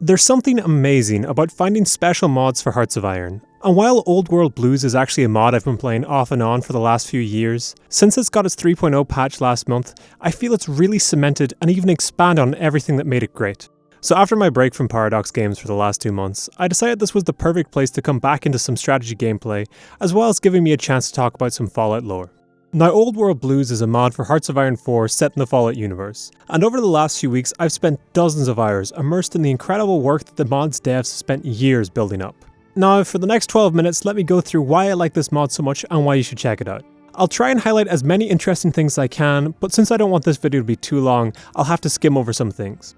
There's something amazing about finding special mods for Hearts of Iron, and while Old World Blues is actually a mod I've been playing off and on for the last few years, since it's got its 3.0 patch last month, I feel it's really cemented and even expanded on everything that made it great. So after my break from Paradox games for the last 2 months, I decided this was the perfect place to come back into some strategy gameplay, as well as giving me a chance to talk about some Fallout lore. Now, Old World Blues is a mod for Hearts of Iron 4 set in the Fallout universe, and over the last few weeks I've spent dozens of hours immersed in the incredible work that the mod's devs spent years building up. Now, for the next 12 minutes, let me go through why I like this mod so much and why you should check it out. I'll try and highlight as many interesting things as I can, but since I don't want this video to be too long, I'll have to skim over some things.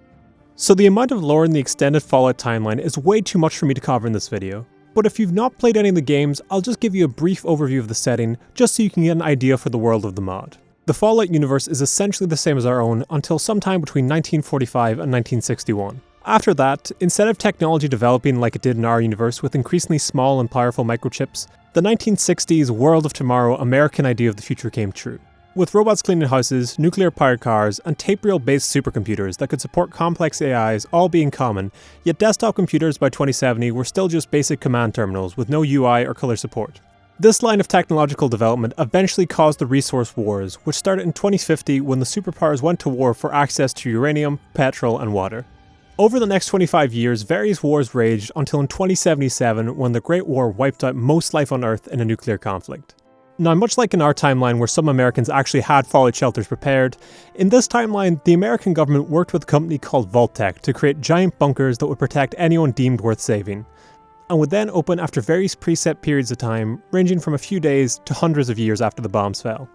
So the amount of lore in the extended Fallout timeline is way too much for me to cover in this video. But if you've not played any of the games, I'll just give you a brief overview of the setting, just so you can get an idea for the world of the mod. The Fallout universe is essentially the same as our own until sometime between 1945 and 1961. After that, instead of technology developing like it did in our universe with increasingly small and powerful microchips, the 1960s world of tomorrow American idea of the future came true. With robots cleaning houses, nuclear-powered cars, and tape reel-based supercomputers that could support complex AIs all being common, yet desktop computers by 2070 were still just basic command terminals with no UI or color support. This line of technological development eventually caused the resource wars, which started in 2050 when the superpowers went to war for access to uranium, petrol, and water. Over the next 25 years, various wars raged until in 2077 when the Great War wiped out most life on Earth in a nuclear conflict. Now, much like in our timeline where some Americans actually had fallout shelters prepared, in this timeline, the American government worked with a company called Vault-Tec to create giant bunkers that would protect anyone deemed worth saving, and would then open after various preset periods of time, ranging from a few days to hundreds of years after the bombs fell.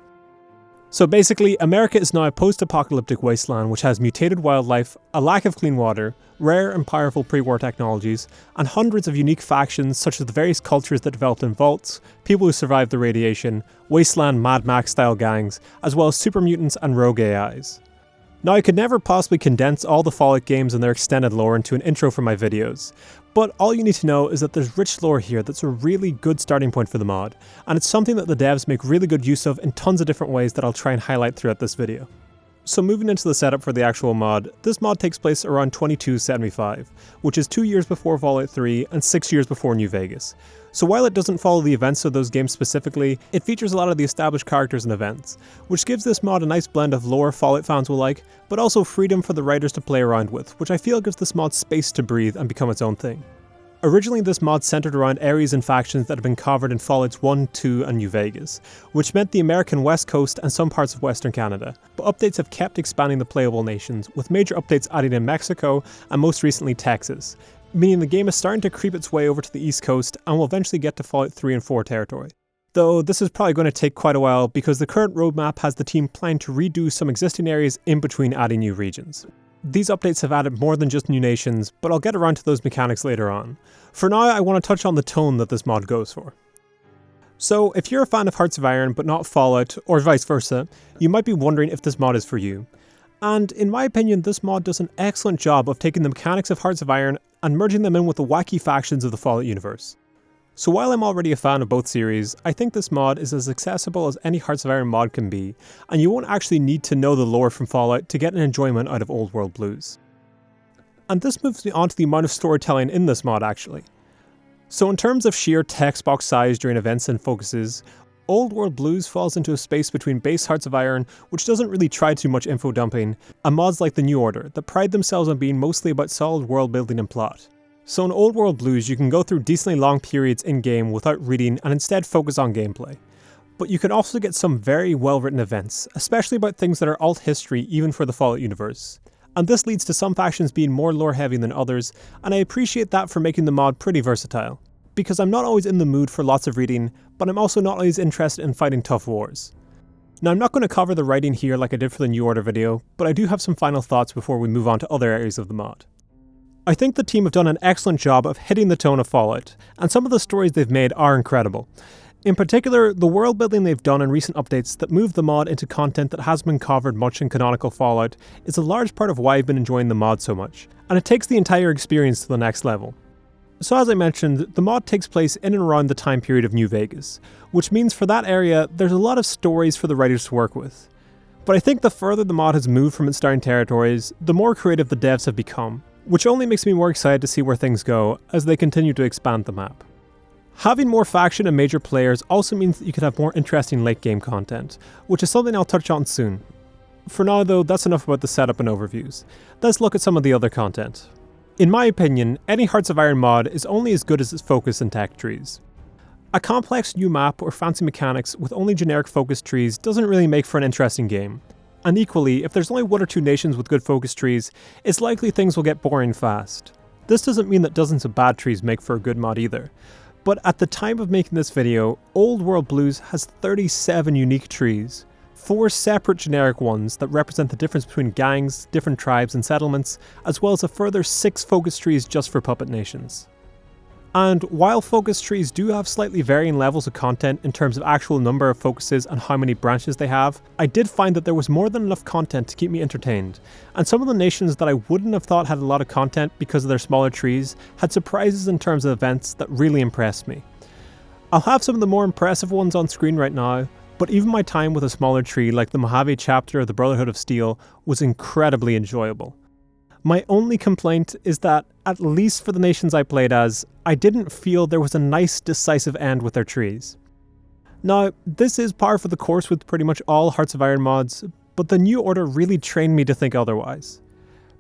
So basically, America is now a post-apocalyptic wasteland which has mutated wildlife, a lack of clean water, rare and powerful pre-war technologies, and hundreds of unique factions such as the various cultures that developed in vaults, people who survived the radiation, wasteland Mad Max-style gangs, as well as super mutants and rogue AIs. Now, I could never possibly condense all the Fallout games and their extended lore into an intro for my videos, but all you need to know is that there's rich lore here that's a really good starting point for the mod, and it's something that the devs make really good use of in tons of different ways that I'll try and highlight throughout this video. So moving into the setup for the actual mod, this mod takes place around 2275, which is 2 years before Fallout 3 and 6 years before New Vegas. So while it doesn't follow the events of those games specifically, it features a lot of the established characters and events, which gives this mod a nice blend of lore Fallout fans will like, but also freedom for the writers to play around with, which I feel gives this mod space to breathe and become its own thing. Originally, this mod centered around areas and factions that had been covered in Fallouts 1, 2, and New Vegas, which meant the American West Coast and some parts of Western Canada, but updates have kept expanding the playable nations, with major updates added in Mexico and most recently Texas, meaning the game is starting to creep its way over to the East Coast and will eventually get to Fallout 3 and 4 territory. Though this is probably going to take quite a while because the current roadmap has the team planning to redo some existing areas in between adding new regions. These updates have added more than just new nations, but I'll get around to those mechanics later on. For now, I want to touch on the tone that this mod goes for. So, if you're a fan of Hearts of Iron but not Fallout, or vice versa, you might be wondering if this mod is for you. And in my opinion, this mod does an excellent job of taking the mechanics of Hearts of Iron and merging them in with the wacky factions of the Fallout universe. So while I'm already a fan of both series, I think this mod is as accessible as any Hearts of Iron mod can be, and you won't actually need to know the lore from Fallout to get an enjoyment out of Old World Blues. And this moves me on to the amount of storytelling in this mod actually. So in terms of sheer text box size during events and focuses, Old World Blues falls into a space between base Hearts of Iron, which doesn't really try too much info dumping, and mods like the New Order that pride themselves on being mostly about solid world building and plot. So in Old World Blues, you can go through decently long periods in-game without reading and instead focus on gameplay. But you can also get some very well-written events, especially about things that are alt history even for the Fallout universe. And this leads to some factions being more lore-heavy than others, and I appreciate that for making the mod pretty versatile. Because I'm not always in the mood for lots of reading, but I'm also not always interested in fighting tough wars. Now, I'm not going to cover the writing here like I did for the New Order video, but I do have some final thoughts before we move on to other areas of the mod. I think the team have done an excellent job of hitting the tone of Fallout, and some of the stories they've made are incredible. In particular, the world building they've done in recent updates that move the mod into content that hasn't been covered much in canonical Fallout is a large part of why I've been enjoying the mod so much, and it takes the entire experience to the next level. So as I mentioned, the mod takes place in and around the time period of New Vegas, which means for that area there's a lot of stories for the writers to work with. But I think the further the mod has moved from its starting territories, the more creative the devs have become, which only makes me more excited to see where things go as they continue to expand the map. Having more faction and major players also means that you can have more interesting late game content, which is something I'll touch on soon. For now though, that's enough about the setup and overviews. Let's look at some of the other content. In my opinion, any Hearts of Iron mod is only as good as its focus and tech trees. A complex new map or fancy mechanics with only generic focus trees doesn't really make for an interesting game. And equally, if there's only one or two nations with good focus trees, it's likely things will get boring fast. This doesn't mean that dozens of bad trees make for a good mod either. But at the time of making this video, Old World Blues has 37 unique trees. 4 separate generic ones that represent the difference between gangs, different tribes and settlements, as well as a further 6 focus trees just for puppet nations. And while focus trees do have slightly varying levels of content in terms of actual number of focuses and how many branches they have, I did find that there was more than enough content to keep me entertained, and some of the nations that I wouldn't have thought had a lot of content because of their smaller trees had surprises in terms of events that really impressed me. I'll have some of the more impressive ones on screen right now, but even my time with a smaller tree like the Mojave chapter of the Brotherhood of Steel was incredibly enjoyable. My only complaint is that, at least for the nations I played as, I didn't feel there was a nice decisive end with their trees. Now, this is par for the course with pretty much all Hearts of Iron mods, but the New Order really trained me to think otherwise.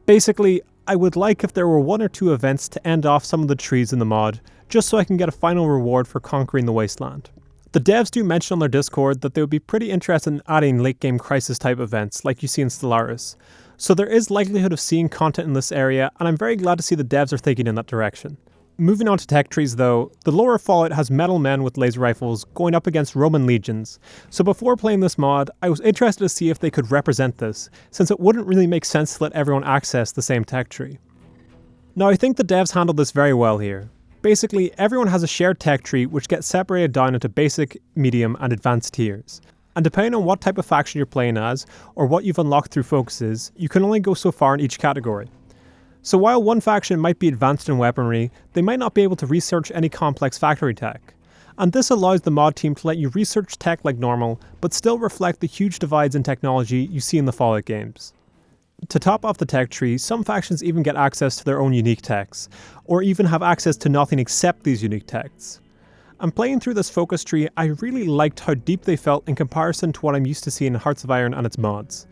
Basically, I would like if there were 1 or 2 events to end off some of the trees in the mod, just so I can get a final reward for conquering the wasteland. The devs do mention on their Discord that they would be pretty interested in adding late game crisis type events like you see in Stellaris, so there is likelihood of seeing content in this area, and I'm very glad to see the devs are thinking in that direction. Moving on to tech trees though, the lore of Fallout has metal men with laser rifles going up against Roman legions, so before playing this mod, I was interested to see if they could represent this, since it wouldn't really make sense to let everyone access the same tech tree. Now I think the devs handled this very well here. Basically, everyone has a shared tech tree which gets separated down into basic, medium and advanced tiers. And depending on what type of faction you're playing as, or what you've unlocked through focuses, you can only go so far in each category. So while one faction might be advanced in weaponry, they might not be able to research any complex factory tech. And this allows the mod team to let you research tech like normal, but still reflect the huge divides in technology you see in the Fallout games. To top off the tech tree, some factions even get access to their own unique techs, or even have access to nothing except these unique techs. And playing through this focus tree, I really liked how deep they felt in comparison to what I'm used to seeing in Hearts of Iron and its mods.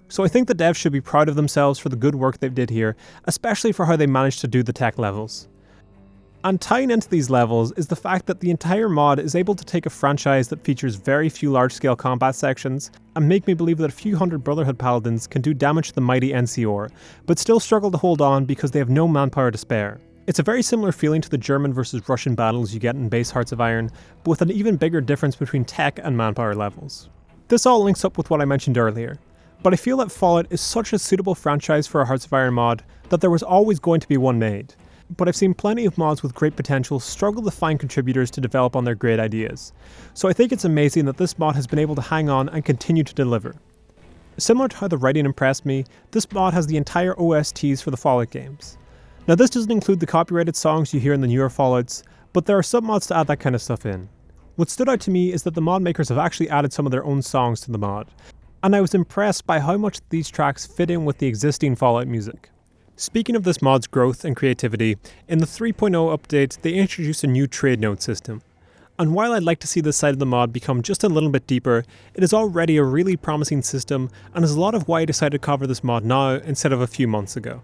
So I think the devs should be proud of themselves for the good work they did here, especially for how they managed to do the tech levels. And tying into these levels is the fact that the entire mod is able to take a franchise that features very few large-scale combat sections and make me believe that a few hundred Brotherhood paladins can do damage to the mighty NCR, but still struggle to hold on because they have no manpower to spare. It's a very similar feeling to the German versus Russian battles you get in base Hearts of Iron, but with an even bigger difference between tech and manpower levels. This all links up with what I mentioned earlier, but I feel that Fallout is such a suitable franchise for a Hearts of Iron mod that there was always going to be one made. But I've seen plenty of mods with great potential struggle to find contributors to develop on their great ideas, so I think it's amazing that this mod has been able to hang on and continue to deliver. Similar to how the writing impressed me, this mod has the entire OSTs for the Fallout games. Now this doesn't include the copyrighted songs you hear in the newer Fallouts, but there are submods to add that kind of stuff in. What stood out to me is that the mod makers have actually added some of their own songs to the mod, and I was impressed by how much these tracks fit in with the existing Fallout music. Speaking of this mod's growth and creativity, in the 3.0 update they introduced a new trade node system. And while I'd like to see this side of the mod become just a little bit deeper, it is already a really promising system and is a lot of why I decided to cover this mod now instead of a few months ago.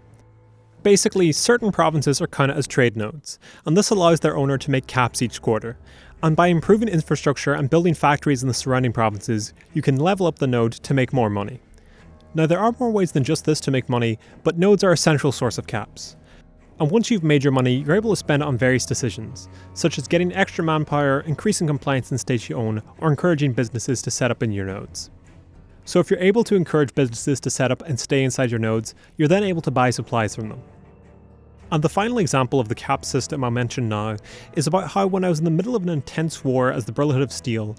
Basically, certain provinces are counted as trade nodes, and this allows their owner to make caps each quarter. And by improving infrastructure and building factories in the surrounding provinces, you can level up the node to make more money. Now there are more ways than just this to make money, but nodes are a central source of caps. And once you've made your money, you're able to spend it on various decisions, such as getting extra manpower, increasing compliance in states you own, or encouraging businesses to set up in your nodes. So if you're able to encourage businesses to set up and stay inside your nodes, you're then able to buy supplies from them. And the final example of the cap system I'll mention now is about how when I was in the middle of an intense war as the Brotherhood of Steel,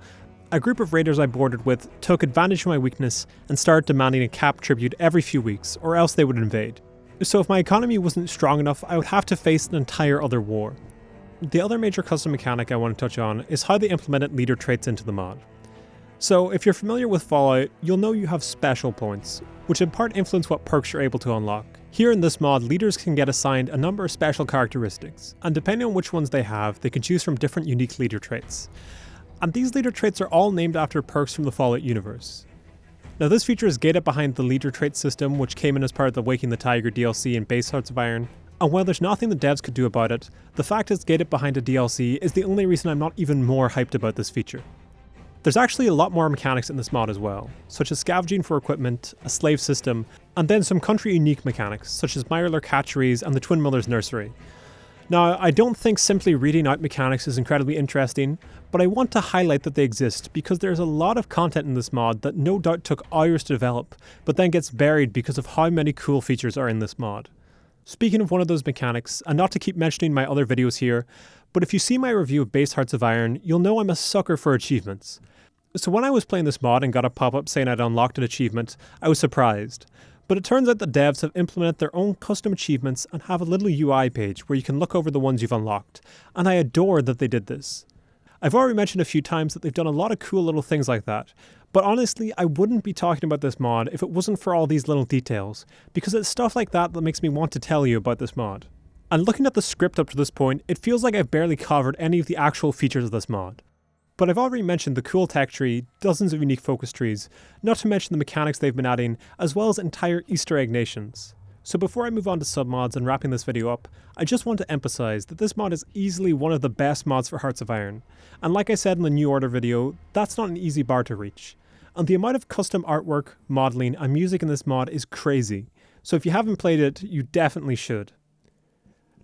a group of raiders I boarded with took advantage of my weakness and started demanding a cap tribute every few weeks, or else they would invade. So if my economy wasn't strong enough, I would have to face an entire other war. The other major custom mechanic I want to touch on is how they implemented leader traits into the mod. So if you're familiar with Fallout, you'll know you have special points, which in part influence what perks you're able to unlock. Here in this mod, leaders can get assigned a number of special characteristics, and depending on which ones they have, they can choose from different unique leader traits. And these leader traits are all named after perks from the Fallout universe. Now this feature is gated behind the leader trait system, which came in as part of the Waking the Tiger DLC in base Hearts of Iron, and while there's nothing the devs could do about it, the fact it's gated behind a DLC is the only reason I'm not even more hyped about this feature. There's actually a lot more mechanics in this mod as well, such as scavenging for equipment, a slave system, and then some country unique mechanics, such as Mirelurk hatcheries and the Twin Miller's nursery. Now, I don't think simply reading out mechanics is incredibly interesting, but I want to highlight that they exist because there's a lot of content in this mod that no doubt took hours to develop, but then gets buried because of how many cool features are in this mod. Speaking of one of those mechanics, and not to keep mentioning my other videos here, but if you see my review of base Hearts of Iron, you'll know I'm a sucker for achievements. So when I was playing this mod and got a pop-up saying I'd unlocked an achievement, I was surprised. But it turns out the devs have implemented their own custom achievements and have a little UI page where you can look over the ones you've unlocked, and I adore that they did this. I've already mentioned a few times that they've done a lot of cool little things like that, but honestly I wouldn't be talking about this mod if it wasn't for all these little details, because it's stuff like that that makes me want to tell you about this mod. And looking at the script up to this point, it feels like I've barely covered any of the actual features of this mod. But I've already mentioned the cool tech tree, dozens of unique focus trees, not to mention the mechanics they've been adding, as well as entire Easter egg nations. So before I move on to submods and wrapping this video up, I just want to emphasize that this mod is easily one of the best mods for Hearts of Iron. And like I said in the New Order video, that's not an easy bar to reach. And the amount of custom artwork, modeling, and music in this mod is crazy. So if you haven't played it, you definitely should.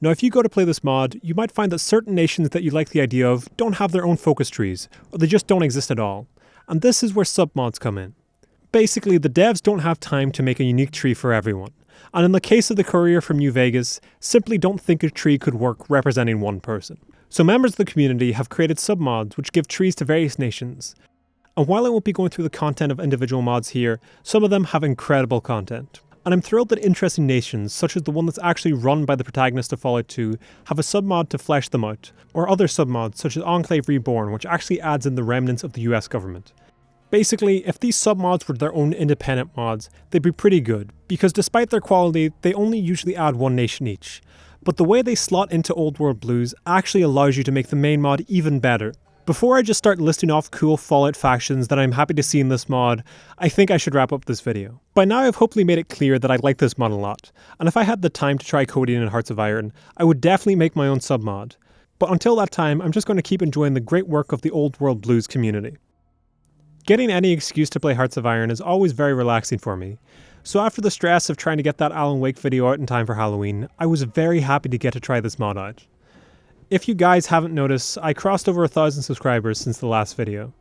Now if you go to play this mod, you might find that certain nations that you like the idea of don't have their own focus trees, or they just don't exist at all. And this is where submods come in. Basically, the devs don't have time to make a unique tree for everyone. And in the case of the courier from New Vegas, simply don't think a tree could work representing one person. So members of the community have created submods which give trees to various nations. And while I won't be going through the content of individual mods here, some of them have incredible content. And I'm thrilled that interesting nations, such as the one that's actually run by the protagonist of Fallout 2, have a submod to flesh them out, or other submods such as Enclave Reborn, which actually adds in the remnants of the US government. Basically, if these submods were their own independent mods, they'd be pretty good, because despite their quality, they only usually add one nation each. But the way they slot into Old World Blues actually allows you to make the main mod even better. Before I just start listing off cool Fallout factions that I'm happy to see in this mod, I think I should wrap up this video. By now I've hopefully made it clear that I like this mod a lot, and if I had the time to try coding in Hearts of Iron, I would definitely make my own submod. But until that time, I'm just going to keep enjoying the great work of the Old World Blues community. Getting any excuse to play Hearts of Iron is always very relaxing for me, so after the stress of trying to get that Alan Wake video out in time for Halloween, I was very happy to get to try this mod out. If you guys haven't noticed, I crossed over 1,000 subscribers since the last video,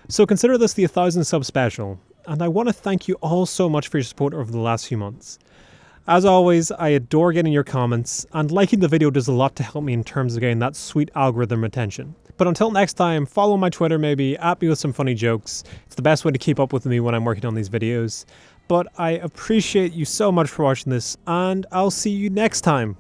so consider this the 1,000 sub special, and I want to thank you all so much for your support over the last few months. As always, I adore getting your comments, and liking the video does a lot to help me in terms of getting that sweet algorithm attention. But until next time, follow my Twitter maybe, at me with some funny jokes. It's the best way to keep up with me when I'm working on these videos. But I appreciate you so much for watching this, and I'll see you next time.